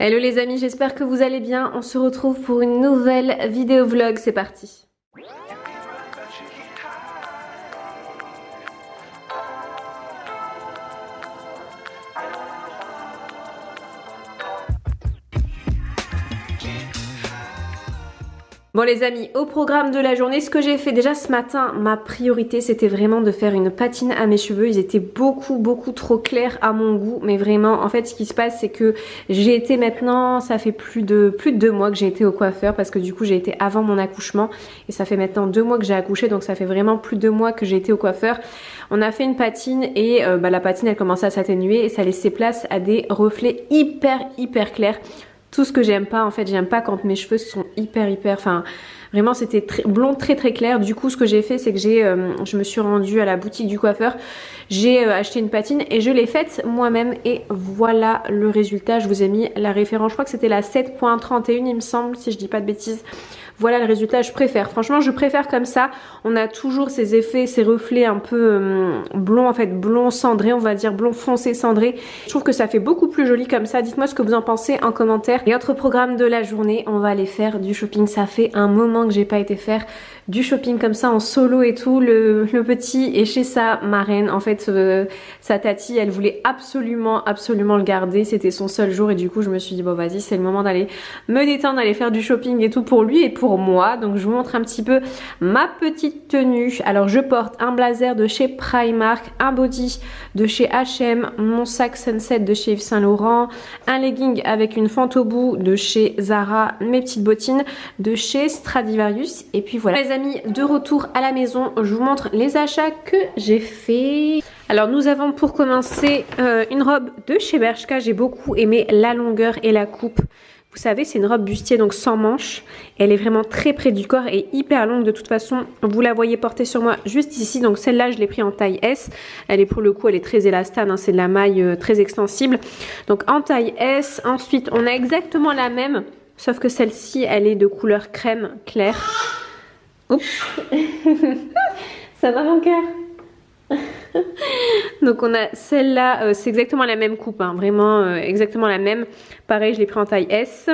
Hello les amis, j'espère que vous allez bien. On se retrouve pour une nouvelle vidéo vlog, c'est parti. Bon les amis, au programme de la journée, ce que j'ai fait déjà ce matin, ma priorité c'était vraiment de faire une patine à mes cheveux. Ils étaient beaucoup trop clairs à mon goût, mais vraiment en fait ce qui se passe c'est que j'ai été maintenant, ça fait plus de 2 mois que j'ai été au coiffeur parce que du coup j'ai été avant mon accouchement et ça fait maintenant 2 mois que j'ai accouché, donc ça fait vraiment plus de 2 mois que j'ai été au coiffeur. On a fait une patine et la patine elle commençait à s'atténuer et ça laissait place à des reflets hyper clairs. Tout ce que j'aime pas en fait, j'aime pas quand mes cheveux sont hyper, enfin vraiment c'était blond très clair. Du coup ce que j'ai fait c'est que je me suis rendue à la boutique du coiffeur, j'ai acheté une patine et je l'ai faite moi-même et voilà le résultat. Je vous ai mis la référence, je crois que c'était la 7.31 il me semble si je dis pas de bêtises. Voilà le résultat, je préfère, franchement je préfère comme ça. On a toujours ces effets, ces reflets un peu blond en fait, blond cendré, on va dire blond foncé cendré. Je trouve que ça fait beaucoup plus joli comme ça. Dites-moi ce que vous en pensez en commentaire. Et autre programme de la journée, on va aller faire du shopping. Ça fait un moment que j'ai pas été faire du shopping comme ça en solo et tout. Le petit est chez sa marraine. En fait, sa tati, elle voulait absolument le garder. C'était son seul jour et du coup, je me suis dit bon vas-y, c'est le moment d'aller me détendre, aller faire du shopping et tout pour lui et pour moi. Donc je vous montre un petit peu ma petite tenue. Alors je porte un blazer de chez Primark, un body de chez H&M, mon sac Sunset de chez Yves Saint Laurent, un legging avec une fente au bout de chez Zara, mes petites bottines de chez Stradivarius et puis voilà. Les amis, de retour à la maison, je vous montre les achats que j'ai fait. Alors nous avons pour commencer une robe de chez Bershka. J'ai beaucoup aimé la longueur et la coupe. Vous savez, c'est une robe bustier, donc sans manches. Elle est vraiment très près du corps et hyper longue. De toute façon, vous la voyez porter sur moi juste ici. Donc celle-là, je l'ai pris en taille S. Elle est pour le coup, elle est très élastane. Hein, c'est de la maille très extensible. Donc en taille S. Ensuite, on a exactement la même. Sauf que celle-ci, elle est de couleur crème claire. Oups. Ça va mon cœur? Donc on a celle-là, c'est exactement la même coupe, hein, vraiment exactement la même. Pareil, je l'ai pris en taille S.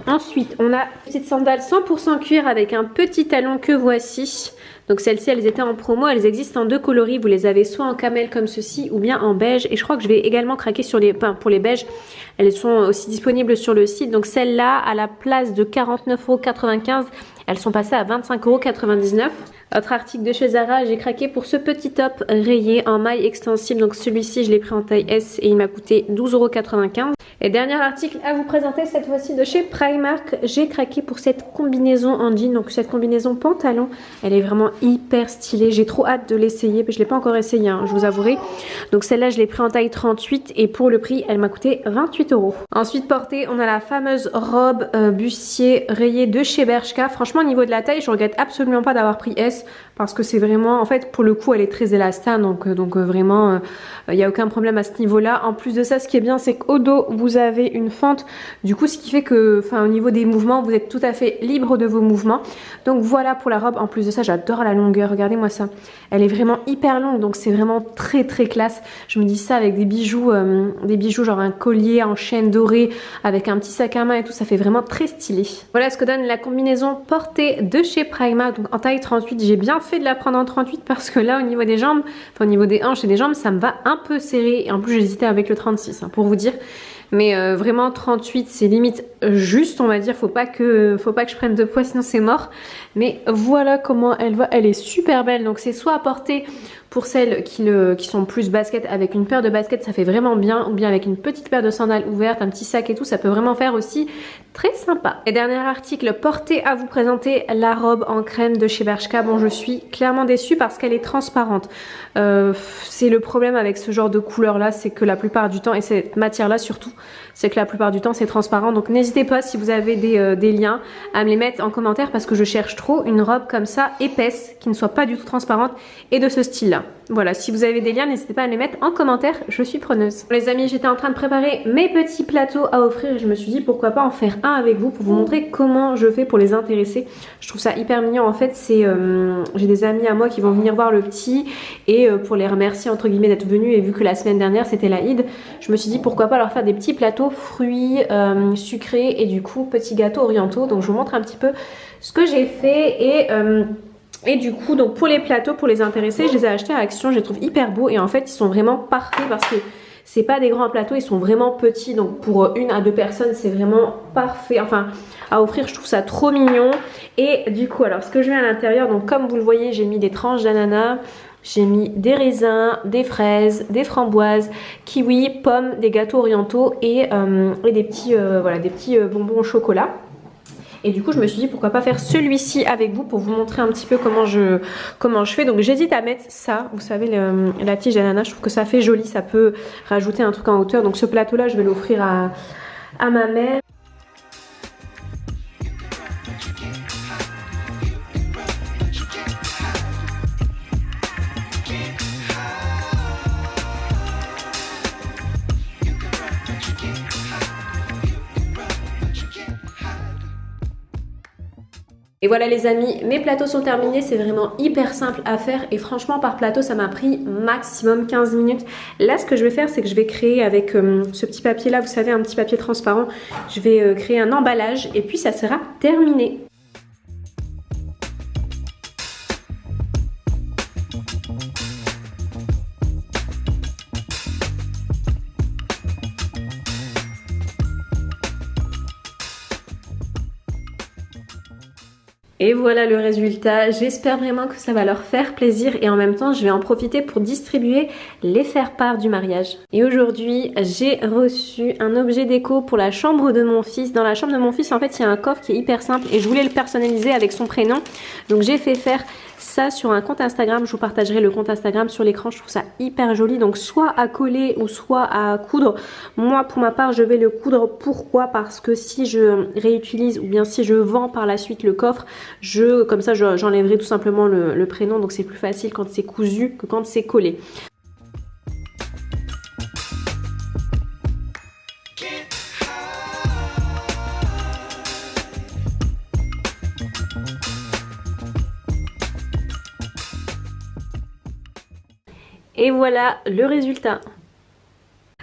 Ensuite, on a une petite sandale 100% cuir avec un petit talon que voici. Donc celles-ci, elles étaient en promo, elles existent en 2 coloris. Vous les avez soit en camel comme ceci ou bien en beige. Et je crois que je vais également craquer sur pour les beiges. Elles sont aussi disponibles sur le site. Donc celles-là, à la place de 49,95 €, elles sont passées à 25,99 €. Autre article de chez Zara, j'ai craqué pour ce petit top rayé en maille extensible. Donc celui-ci, je l'ai pris en taille S et il m'a coûté 12,95 €. Et dernier article à vous présenter, cette fois-ci de chez Primark. J'ai craqué pour cette combinaison en jean, donc cette combinaison pantalon. Elle est vraiment hyper stylée. J'ai trop hâte de l'essayer. Je ne l'ai pas encore essayé, hein, je vous avouerai. Donc celle-là, je l'ai pris en taille 38 et pour le prix, elle m'a coûté 28 €. Ensuite, portée, on a la fameuse robe bustier rayée de chez Bershka. Franchement, au niveau de la taille, je regrette absolument pas d'avoir pris S parce que c'est vraiment, en fait, pour le coup, elle est très élastane. Donc vraiment, il n'y a aucun problème à ce niveau-là. En plus de ça, ce qui est bien, c'est qu'au dos, vous avez une fente. Du coup, ce qui fait que, au niveau des mouvements, vous êtes tout à fait libre de vos mouvements. Donc voilà pour la robe. En plus de ça, j'adore la longueur. Regardez-moi ça. Elle est vraiment hyper longue, donc c'est vraiment très classe. Je me dis ça avec des bijoux genre un collier en chaîne dorée, avec un petit sac à main et tout. Ça fait vraiment très stylé. Voilà ce que donne la combinaison portée de chez Primark. Donc en taille 38, j'ai bien fait de la prendre en 38 parce que là, au niveau des jambes, au niveau des hanches et des jambes, ça me va un peu serré. Et en plus, j'hésitais avec le 36, hein, pour vous dire. Mais vraiment 38 c'est limite juste, on va dire. Faut pas que je prenne de poids sinon c'est mort. Mais voilà comment elle va, elle est super belle. Donc c'est soit à porter pour celles qui sont plus basket, avec une paire de baskets ça fait vraiment bien, ou bien avec une petite paire de sandales ouvertes, un petit sac et tout, ça peut vraiment faire aussi très sympa. Et dernier article porté à vous présenter, la robe en crème de chez Bershka. Bon, je suis clairement déçue parce qu'elle est transparente. C'est le problème avec ce genre de couleur là, c'est que la plupart du temps, et cette matière là surtout, c'est que la plupart du temps c'est transparent. Donc n'hésitez pas, si vous avez des liens, à me les mettre en commentaire parce que je cherche trop une robe comme ça épaisse, qui ne soit pas du tout transparente et de ce style là. bien. Voilà, si vous avez des liens, n'hésitez pas à les mettre en commentaire, je suis preneuse. Les amis, j'étais en train de préparer mes petits plateaux à offrir et je me suis dit pourquoi pas en faire un avec vous pour vous montrer comment je fais pour les intéresser. Je trouve ça hyper mignon en fait, c'est j'ai des amis à moi qui vont venir voir le petit et pour les remercier entre guillemets d'être venus et vu que la semaine dernière c'était l'Aïd, je me suis dit pourquoi pas leur faire des petits plateaux fruits sucrés et du coup petits gâteaux orientaux. Donc je vous montre un petit peu ce que j'ai fait et du coup, donc pour les plateaux, pour les intéresser, je les ai achetés à Action, je les trouve hyper beaux et en fait, ils sont vraiment parfaits parce que c'est pas des grands plateaux, ils sont vraiment petits. Donc pour 1 à 2 personnes, c'est vraiment parfait. Enfin, à offrir, je trouve ça trop mignon. Et du coup, alors ce que je mets à l'intérieur, donc comme vous le voyez, j'ai mis des tranches d'ananas. J'ai mis des raisins, des fraises, des framboises, kiwis, pommes, des gâteaux orientaux et des petits, voilà, des petits bonbons au chocolat. Et du coup, je me suis dit pourquoi pas faire celui-ci avec vous pour vous montrer un petit peu comment je fais. Donc j'hésite à mettre ça, vous savez, la tige d'ananas, je trouve que ça fait joli, ça peut rajouter un truc en hauteur. Donc ce plateau-là, je vais l'offrir à ma mère. Et voilà les amis, mes plateaux sont terminés, c'est vraiment hyper simple à faire et franchement par plateau ça m'a pris maximum 15 minutes. Là ce que je vais faire c'est que je vais créer avec ce petit papier là, vous savez un petit papier transparent, je vais créer un emballage et puis ça sera terminé. Et voilà le résultat, j'espère vraiment que ça va leur faire plaisir et en même temps je vais en profiter pour distribuer les faire-part du mariage. Et aujourd'hui j'ai reçu un objet déco pour la chambre de mon fils. Dans la chambre de mon fils en fait il y a un coffre qui est hyper simple et je voulais le personnaliser avec son prénom. Donc j'ai fait faire ça sur un compte Instagram, je vous partagerai le compte Instagram sur l'écran, je trouve ça hyper joli. Donc soit à coller ou soit à coudre. Moi pour ma part je vais le coudre, pourquoi? Parce que si je réutilise ou bien si je vends par la suite le coffre, comme ça j'enlèverai tout simplement le prénom, donc c'est plus facile quand c'est cousu que quand c'est collé. Et voilà le résultat.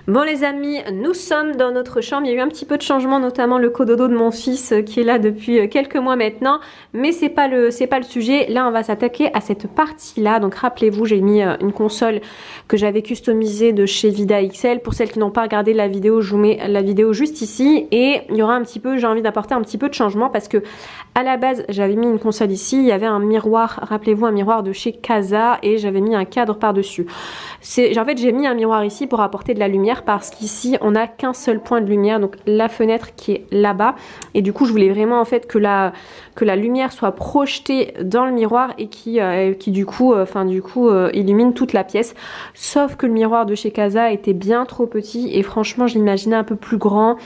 Bon les amis, nous sommes dans notre chambre, il y a eu un petit peu de changement, notamment le cododo de mon fils qui est là depuis quelques mois maintenant, mais c'est pas le sujet. Là on va s'attaquer à cette partie là, donc rappelez-vous j'ai mis une console que j'avais customisée de chez Vida XL. Pour celles qui n'ont pas regardé la vidéo, je vous mets la vidéo juste ici et il y aura un petit peu, j'ai envie d'apporter un petit peu de changement parce que à la base j'avais mis une console ici, il y avait un miroir, rappelez-vous un miroir de chez Casa et j'avais mis un cadre par dessus. En fait j'ai mis un miroir ici pour apporter de la lumière parce qu'ici on n'a qu'un seul point de lumière, donc la fenêtre qui est là-bas et du coup je voulais vraiment en fait que la lumière soit projetée dans le miroir et qui du coup illumine toute la pièce, sauf que le miroir de chez Casa était bien trop petit et franchement je l'imaginais un peu plus grand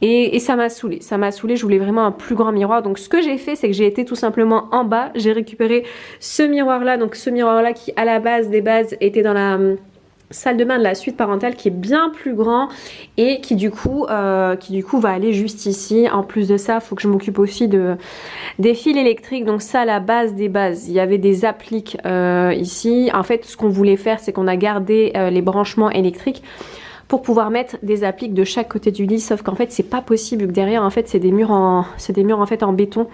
et ça m'a saoulée, je voulais vraiment un plus grand miroir. Donc ce que j'ai fait c'est que j'ai été tout simplement en bas, j'ai récupéré ce miroir là, donc ce miroir là qui à la base des bases était dans la salle de bain de la suite parentale qui est bien plus grand et qui du coup va aller juste ici. En plus de ça, il faut que je m'occupe aussi des fils électriques. Donc ça, la base des bases, il y avait des appliques ici. En fait, ce qu'on voulait faire, c'est qu'on a gardé les branchements électriques pour pouvoir mettre des appliques de chaque côté du lit, sauf qu'en fait c'est pas possible vu que derrière en fait c'est des murs en fait en béton.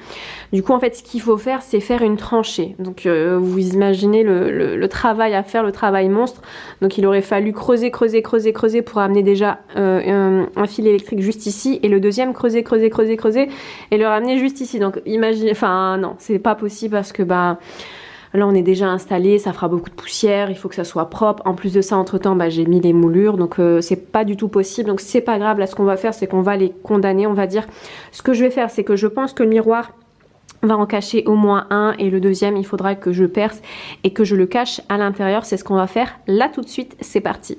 Du coup en fait ce qu'il faut faire c'est faire une tranchée. Donc vous imaginez le travail à faire, le travail monstre. Donc il aurait fallu creuser pour amener déjà un fil électrique juste ici et le deuxième creuser et le ramener juste ici. Donc imaginez, enfin non c'est pas possible parce que là on est déjà installé, ça fera beaucoup de poussière, il faut que ça soit propre. En plus de ça, entre temps, j'ai mis les moulures, donc c'est pas du tout possible. Donc c'est pas grave, là ce qu'on va faire, c'est qu'on va les condamner, on va dire. Ce que je vais faire, c'est que je pense que le miroir va en cacher au moins un et le deuxième, il faudra que je perce et que je le cache à l'intérieur. C'est ce qu'on va faire là tout de suite, c'est parti.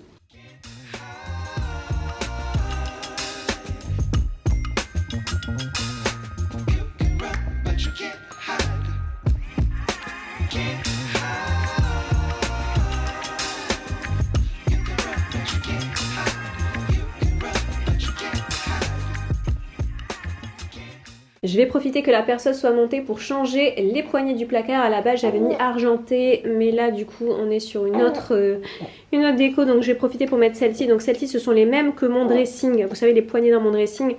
Je vais profiter que la perceuse soit montée pour changer les poignées du placard. À la base j'avais mis argenté, mais là du coup on est sur une autre déco, donc je vais profiter pour mettre celle-ci. Donc celles-ci ce sont les mêmes que mon dressing, vous savez les poignées dans mon dressing.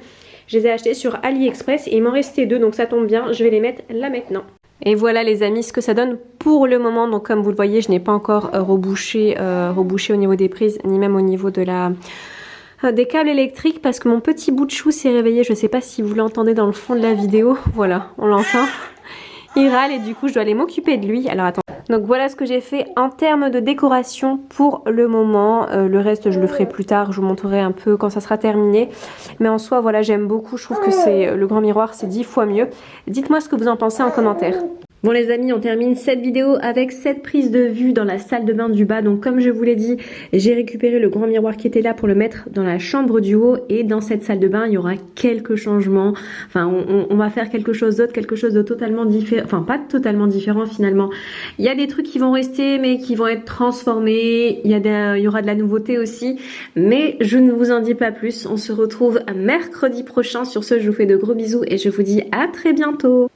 Je les ai achetées sur AliExpress et il m'en restait 2, donc ça tombe bien, je vais les mettre là maintenant. Et voilà les amis ce que ça donne pour le moment. Donc comme vous le voyez je n'ai pas encore rebouché au niveau des prises ni même au niveau de des câbles électriques parce que mon petit bout de chou s'est réveillé. Je ne sais pas si vous l'entendez dans le fond de la vidéo. Voilà, on l'entend. Il râle et du coup je dois aller m'occuper de lui. Alors attends. Donc voilà ce que j'ai fait en termes de décoration pour le moment. Le reste je le ferai plus tard. Je vous montrerai un peu quand ça sera terminé. Mais en soi voilà j'aime beaucoup. Je trouve que c'est le grand miroir c'est 10 fois mieux. Dites-moi ce que vous en pensez en commentaire. Bon les amis, on termine cette vidéo avec cette prise de vue dans la salle de bain du bas. Donc comme je vous l'ai dit, j'ai récupéré le grand miroir qui était là pour le mettre dans la chambre du haut. Et dans cette salle de bain, il y aura quelques changements. Enfin, on va faire quelque chose d'autre, quelque chose de totalement différent. Enfin, pas totalement différent finalement. Il y a des trucs qui vont rester mais qui vont être transformés. Il y aura de la nouveauté aussi. Mais je ne vous en dis pas plus. On se retrouve mercredi prochain. Sur ce, je vous fais de gros bisous et je vous dis à très bientôt.